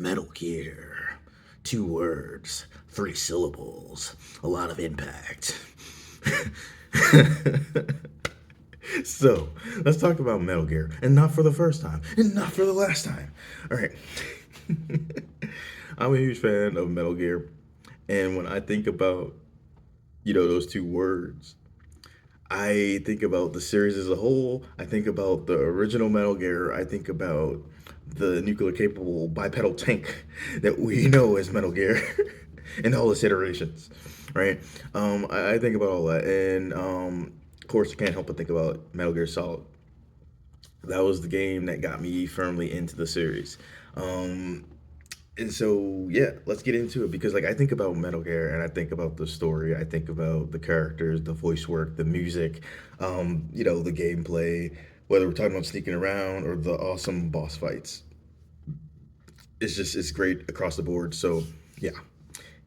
Metal Gear. 2 words, 3 syllables, a lot of impact. So, let's talk about Metal Gear. And not for the first time, and not for the last time. Alright. I'm a huge fan of Metal Gear. And when I think about, those 2 words, I think about the series as a whole. I think about the original Metal Gear. I think about the nuclear capable bipedal tank that we know as Metal Gear in all its iterations, right? I think about all that. And of course, you can't help but think about Metal Gear Solid. That was the game that got me firmly into the series. Um, and so yeah, let's get into it because like I think about Metal Gear and I think about the story, I think about the characters, the voice work, the music, the gameplay, whether we're talking about sneaking around or the awesome boss fights. It's great across the board. So yeah.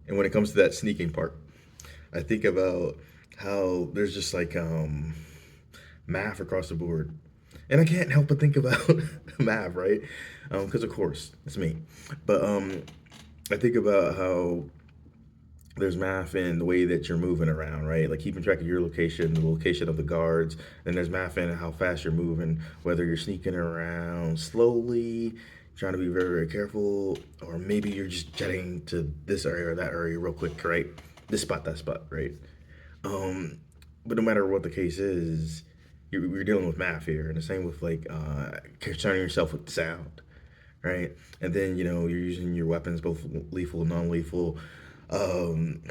And when it comes to that sneaking part, I think about how there's just like math across the board. And I can't help but think about math, right? Because of course it's me. But I think about how there's math in the way that you're moving around, right? Like keeping track of your location, the location of the guards. Then there's math in how fast you're moving, whether you're sneaking around slowly, trying to be very, very careful, or maybe you're just jetting to this area or that area real quick, right? This spot, that spot, right? Um, but no matter what the case is, you're dealing with math here, and the same with like concerning yourself with sound, right? And then you're using your weapons, both lethal and non-lethal, um,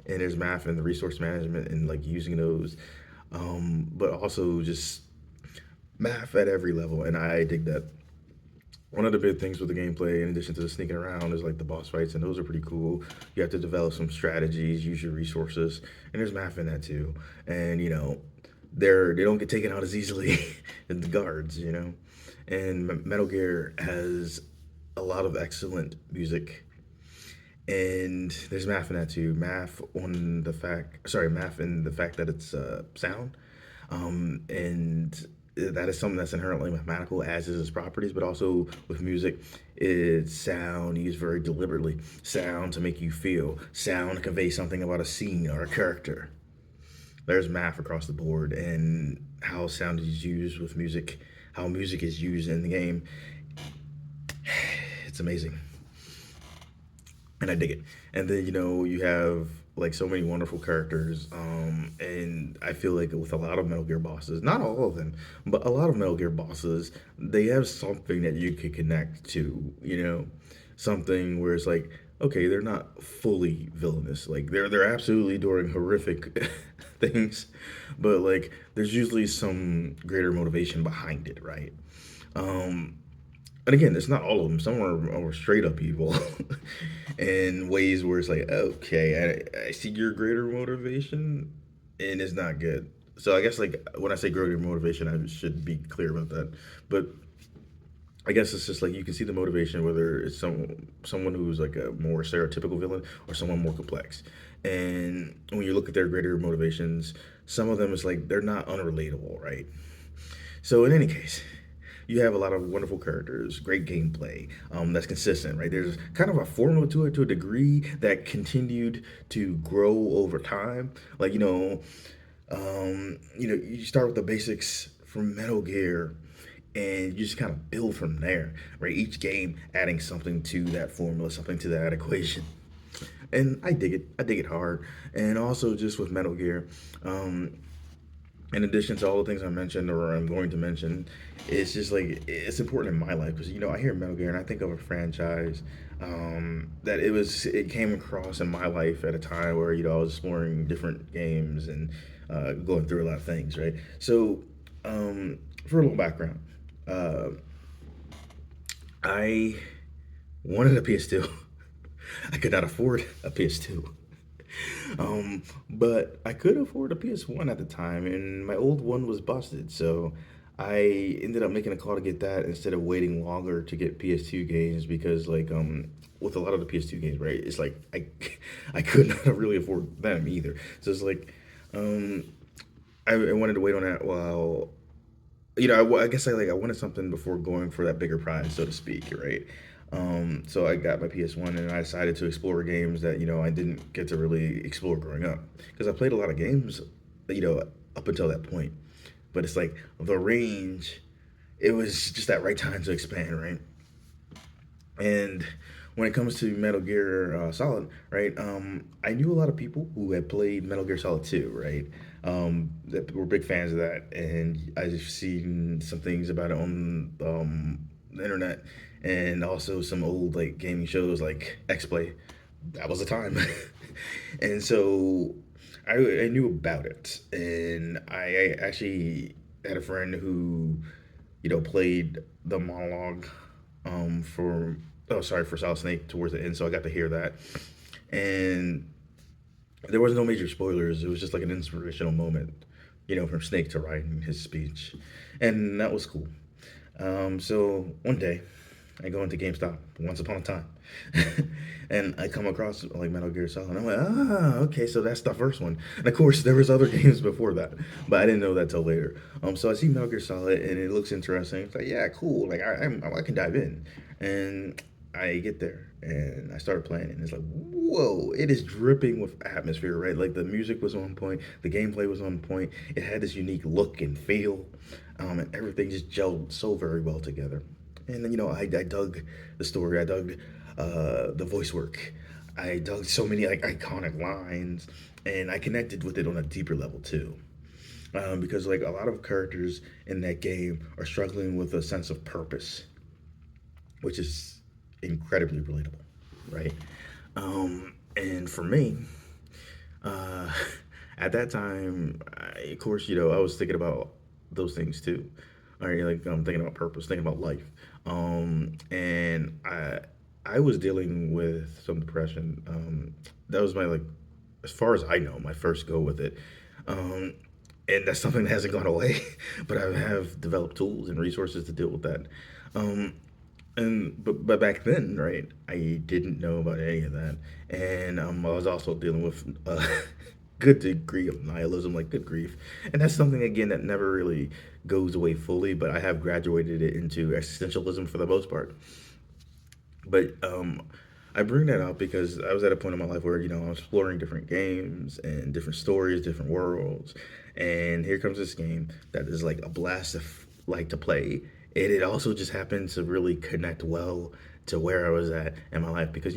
and there's math and the resource management and like using those, but also just math at every level, and I dig that. One of the big things with the gameplay, in addition to the sneaking around, is like the boss fights, and those are pretty cool. You have to develop some strategies, use your resources, and there's math in that too. And they don't get taken out as easily as the guards, And Metal Gear has a lot of excellent music, and there's math in that too. Math in the fact that it's sound, and that is something that's inherently mathematical, as is its properties. But also with music, it's sound used very deliberately. Sound to make you feel. Sound to convey something about a scene or a character. There's math across the board, and how sound is used with music, how music is used in the game. It's amazing, and I dig it. And then you have like so many wonderful characters, and I feel like with a lot of Metal Gear bosses, not all of them, but a lot of Metal Gear bosses, they have something that you can connect to. Something where it's like, okay, they're not fully villainous, like they're absolutely doing horrific things, but like there's usually some greater motivation behind it, right? Um, and again, it's not all of them. Some are straight up evil, in ways where it's like, okay, I see your greater motivation, and it's not good. So I guess like when I say greater motivation, I should be clear about that. But I guess it's just like you can see the motivation, whether it's someone who's like a more stereotypical villain or someone more complex. And when you look at their greater motivations, some of them is like they're not unrelatable, right? So in any case, you have a lot of wonderful characters, great gameplay, that's consistent, right? There's kind of a formula to it to a degree that continued to grow over time. Like you start with the basics from Metal Gear, and you just kind of build from there, right? Each game adding something to that formula, something to that equation, and I dig it. I dig it hard, and also just with Metal Gear. Um, in addition to all the things I mentioned or I'm going to mention, it's just like it's important in my life because I hear Metal Gear and I think of a franchise that it came across in my life at a time where I was exploring different games and going through a lot of things, right? So for a little background, uh, I wanted a PS2. I could not afford a PS2. But I could afford a PS1 at the time, and my old one was busted. So I ended up making a call to get that instead of waiting longer to get PS2 games because, like, with a lot of the PS2 games, right, it's like I could not really afford them either. So it's like, um, I wanted to wait on that while I guess I wanted something before going for that bigger prize, so to speak, right? So I got my PS1 and I decided to explore games that I didn't get to really explore growing up because I played a lot of games, you know, up until that point. But it's like the range, it was just that right time to expand, right? And when it comes to Metal Gear Solid, right? I knew a lot of people who had played Metal Gear Solid 2, right? That were big fans of that, and I just seen some things about it on the internet, and also some old like gaming shows like X Play. That was the time, and so I knew about it, and I actually had a friend who played the monologue for for Solid Snake towards the end, so I got to hear that. And there was no major spoilers. It was just like an inspirational moment, from Snake to writing his speech, and that was cool. So one day, I go into GameStop once upon a time, and I come across like Metal Gear Solid. And I'm like, okay, so that's the first one. And of course, there was other games before that, but I didn't know that till later. So I see Metal Gear Solid, and it looks interesting. It's like, yeah, cool. Like I can dive in, and I get there and I started playing, and it's like, whoa! It is dripping with atmosphere, right? Like the music was on point, the gameplay was on point. It had this unique look and feel, and everything just gelled so very well together. And then I dug the story. I dug the voice work. I dug so many like iconic lines, and I connected with it on a deeper level too. Because like a lot of characters in that game are struggling with a sense of purpose, which is incredibly relatable, right? And for me, uh, at that time, of course, I was thinking about those things too. All right, like I'm thinking about purpose, thinking about life, and I was dealing with some depression. That was my like, as far as I know, my first go with it. Um, and that's something that hasn't gone away, but I have developed tools and resources to deal with that. Um, but back then, right, I didn't know about any of that, and I was also dealing with a good degree of nihilism, like good grief, and that's something again that never really goes away fully. But I have graduated it into existentialism for the most part. But I bring that up because I was at a point in my life where I was exploring different games and different stories, different worlds, and here comes this game that is like a blast of like to play. And it also just happened to really connect well to where I was at in my life because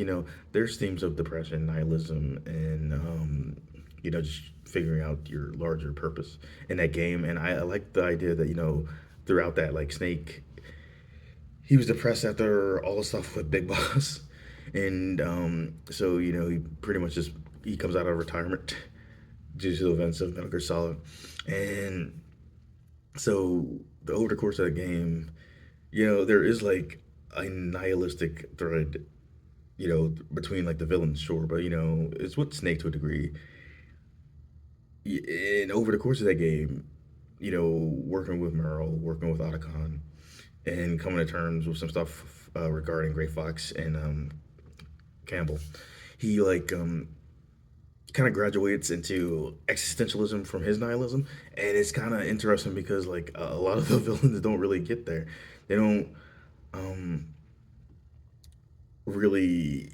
there's themes of depression, nihilism, and just figuring out your larger purpose in that game. And I like the idea that throughout that like Snake, he was depressed after all the stuff with Big Boss, and so he pretty much just he comes out of retirement due to the events of Metal Gear Solid, and so over the course of the game, there is like a nihilistic thread, between like the villains, sure, but it's with Snake to a degree, and over the course of that game, working with Merle, working with Otacon, and coming to terms with some stuff regarding Gray Fox and Campbell. He like kind of graduates into existentialism from his nihilism, and it's kind of interesting because like a lot of the villains don't really get there. They don't um, really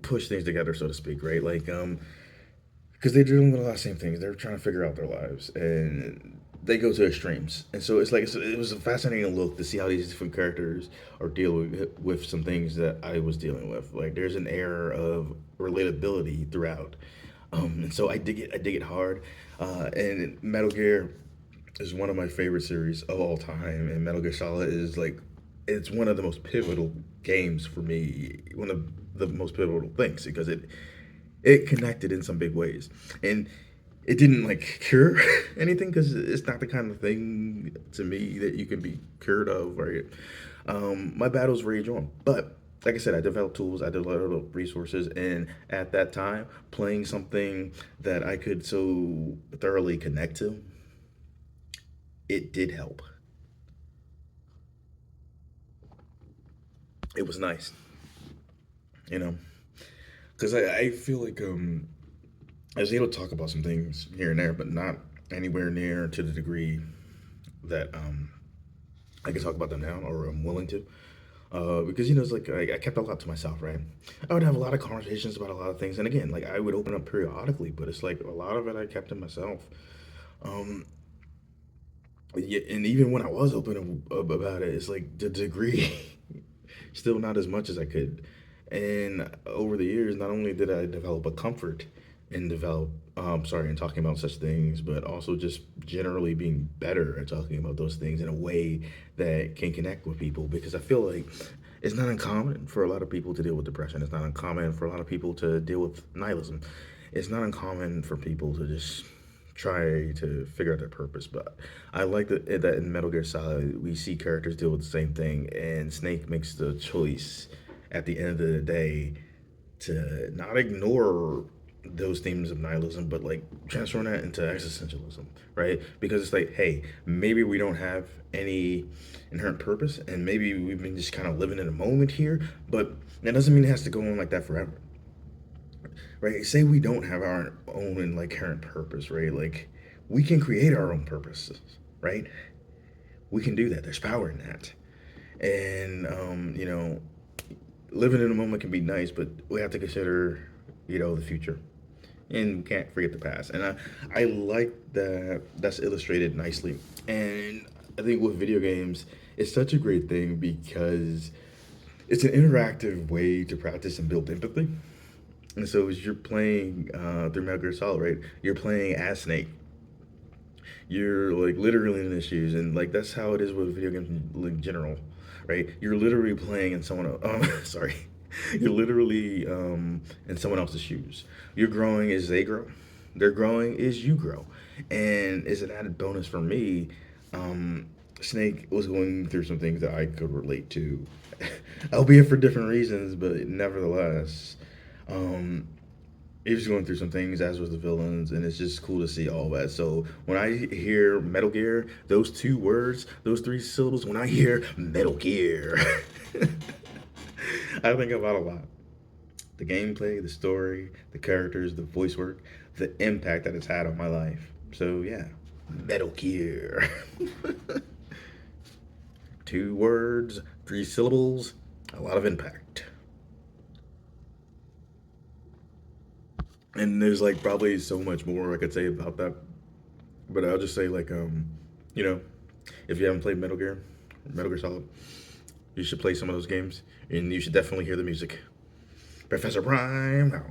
push things together, so to speak, right? Like because they're dealing with a lot of the same things. They're trying to figure out their lives, and they go to extremes. And so it's like it was a fascinating look to see how these different characters are dealing with some things that I was dealing with. Like there's an air of relatability throughout, and so I dig it. I dig it hard. And Metal Gear is one of my favorite series of all time, and Metal Gear Solid is like it's one of the most pivotal games for me. One of the most pivotal things because it connected in some big ways, and it didn't like cure anything because it's not the kind of thing to me that you can be cured of, right? My battles rage on, but like I said, I developed tools, I developed resources, and at that time, playing something that I could so thoroughly connect to, it did help. It was nice, you know, because I feel like I was able to talk about some things here and there, but not anywhere near to the degree that I can talk about them now, or I'm willing to. Because you know it's like I kept a lot to myself, right? I would have a lot of conversations about a lot of things, and again, like I would open up periodically, but it's like a lot of it I kept to myself. Um, yeah, and even when I was open about it, it's like the degree, still not as much as I could. And over the years, not only did I develop a comfort in in talking about such things, but also just generally being better at talking about those things in a way that can connect with people. Because I feel like it's not uncommon for a lot of people to deal with depression. It's not uncommon for a lot of people to deal with nihilism. It's not uncommon for people to just try to figure out their purpose. But I like that in Metal Gear Solid we see characters deal with the same thing, and Snake makes the choice at the end of the day to not ignore those themes of nihilism, but like transform that into existentialism, right? Because it's like, hey, maybe we don't have any inherent purpose, and maybe we've been just kind of living in a moment here, but that doesn't mean it has to go on like that forever, right? Say we don't have our own like inherent purpose, right? Like we can create our own purposes, right? We can do that. There's power in that, and living in a moment can be nice, but we have to consider, the future, and we can't forget the past. And I like that that's illustrated nicely. And I think with video games, it's such a great thing because it's an interactive way to practice and build empathy. And so as you're playing through Metal Gear Solid, right? You're playing as Snake. You're like literally in his shoes, and like that's how it is with video games in general, right? You're literally playing in someone else. Sorry, you're literally in someone else's shoes. You're growing as they grow. They're growing as you grow, and as an added bonus for me, Snake was going through some things that I could relate to, albeit for different reasons, but nevertheless. Um, he was going through some things, as was the villains, and it's just cool to see all that. So when I hear Metal Gear, those two words, those three syllables, when I hear Metal Gear, I think about a lot. The gameplay, the story, the characters, the voice work, the impact that it's had on my life. So yeah, Metal Gear. Two words, three syllables, a lot of impact. And there's like probably so much more I could say about that, but I'll just say like you know, if you haven't played Metal Gear Solid, you should play some of those games, and you should definitely hear the music. Professor Prime out.